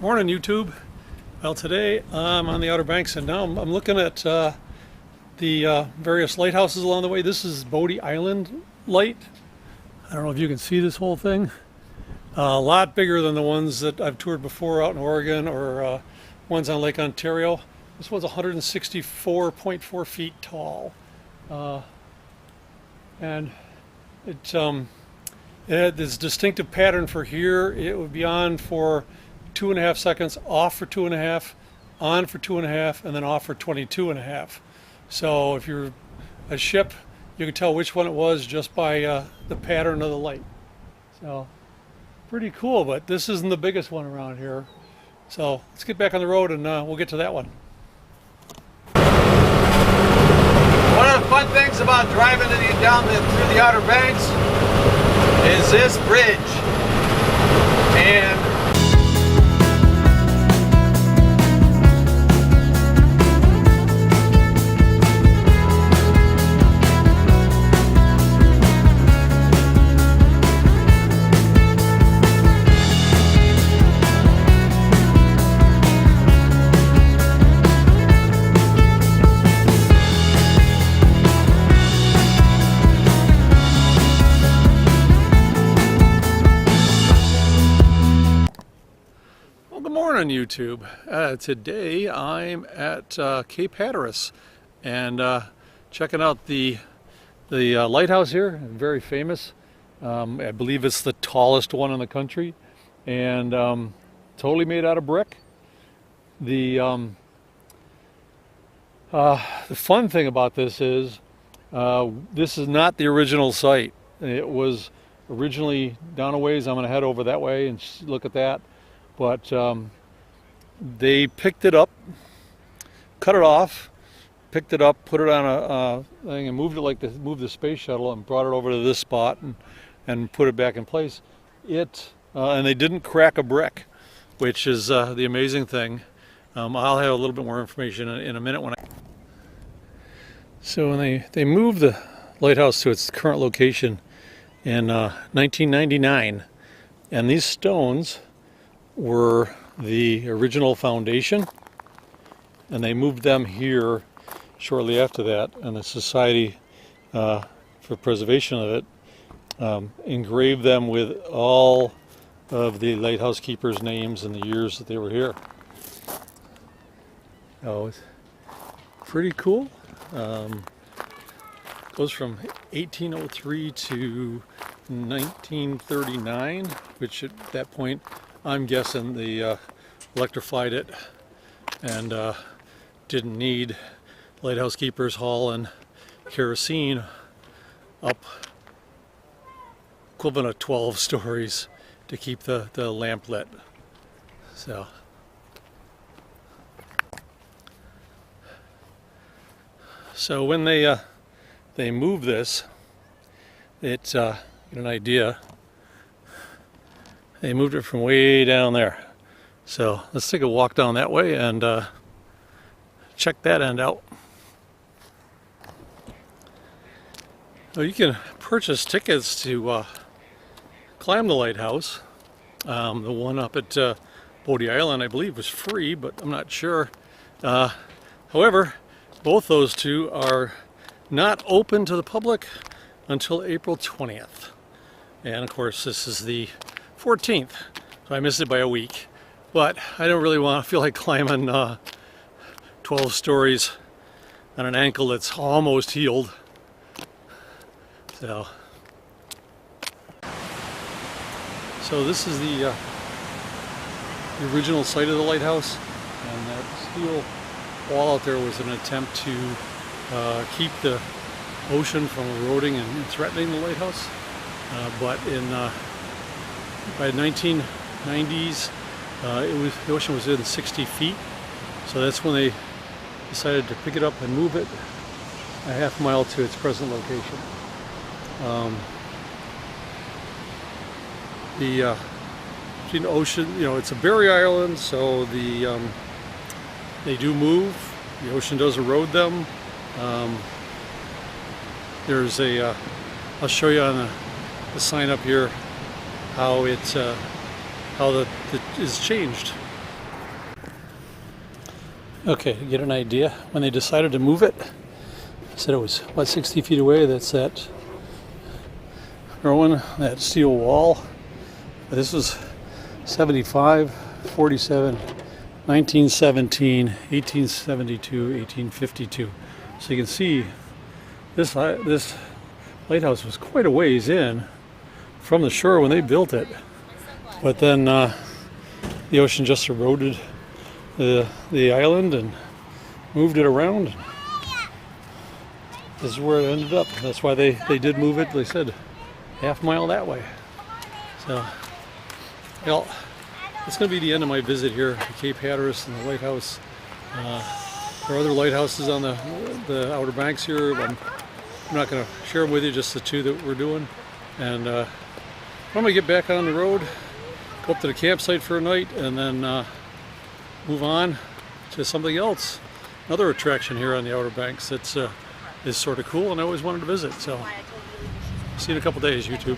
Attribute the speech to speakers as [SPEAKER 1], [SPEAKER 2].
[SPEAKER 1] Morning, YouTube. Well, today I'm on the Outer Banks, and now I'm looking at the various lighthouses along the way. This is Bodie Island Light. I don't know if you can see this whole thing. A lot bigger than the ones that I've toured before out in Oregon or ones on Lake Ontario. This one's 164.4 feet tall, and it had this distinctive pattern for here. It would be on for 2.5 seconds, off for 2.5, on for 2.5, and then off for 22.5. So if you're a ship, you can tell which one it was just by the pattern of the light. So pretty cool, but this isn't the biggest one around here. So let's get back on the road and we'll get to that one.
[SPEAKER 2] One of the fun things about driving through the Outer Banks is this bridge. And
[SPEAKER 1] on YouTube. Today I'm at Cape Hatteras and checking out the lighthouse here. Very famous. I believe it's the tallest one in the country, and totally made out of brick. The fun thing about this is not the original site. It was originally down a ways. I'm going to head over that way and look at that, but they picked it up, cut it off, picked it up, put it on a thing, and moved it like moved the space shuttle and brought it over to this spot and put it back in place. And they didn't crack a brick, which is the amazing thing. I'll have a little bit more information in a minute So when they moved the lighthouse to its current location in 1999, and these stones were the original foundation, and they moved them here shortly after that, and the Society for Preservation of it engraved them with all of the lighthouse keepers' names and the years that they were here. Oh, it's pretty cool. Goes from 1803 to 1939, which at that point I'm guessing they electrified it and didn't need lighthouse keepers hauling kerosene up equivalent of 12 stories to keep the lamp lit. So when they moved this, it's get an idea. They moved it from way down there. So let's take a walk down that way and check that end out. Well, you can purchase tickets to climb the lighthouse. The one up at Bodie Island, I believe, was free, but I'm not sure. However, both those two are not open to the public until April 20th. And of course, this is the 14th, so I missed it by a week. But I don't really feel like climbing 12 stories on an ankle that's almost healed. So this is the original site of the lighthouse, and that steel wall out there was an attempt to keep the ocean from eroding and threatening the lighthouse. But by the 1990s, the ocean was in 60 feet, so that's when they decided to pick it up and move it a half mile to its present location. The ocean, it's a barrier island, so they do move. The ocean does erode them. There's I'll show you on the sign up here how it is changed. Okay, to get an idea, when they decided to move it, I said it was, what, 60 feet away. That's that Rowan, that steel wall. This was 75, 47, 1917, 1872, 1852. So you can see this lighthouse was quite a ways in from the shore when they built it. But then the ocean just eroded the island and moved it around. This is where it ended up. That's why they did move it, they said, half mile that way. So, well, that's going to be the end of my visit here to Cape Hatteras and the lighthouse. There are other lighthouses on the Outer Banks here. I'm not going to share them with you, just the two that we're doing. And I'm going to get back on the road, go up to the campsite for a night, and then move on to something else. Another attraction here on the Outer Banks that's is sort of cool, and I always wanted to visit. So, see you in a couple days, YouTube.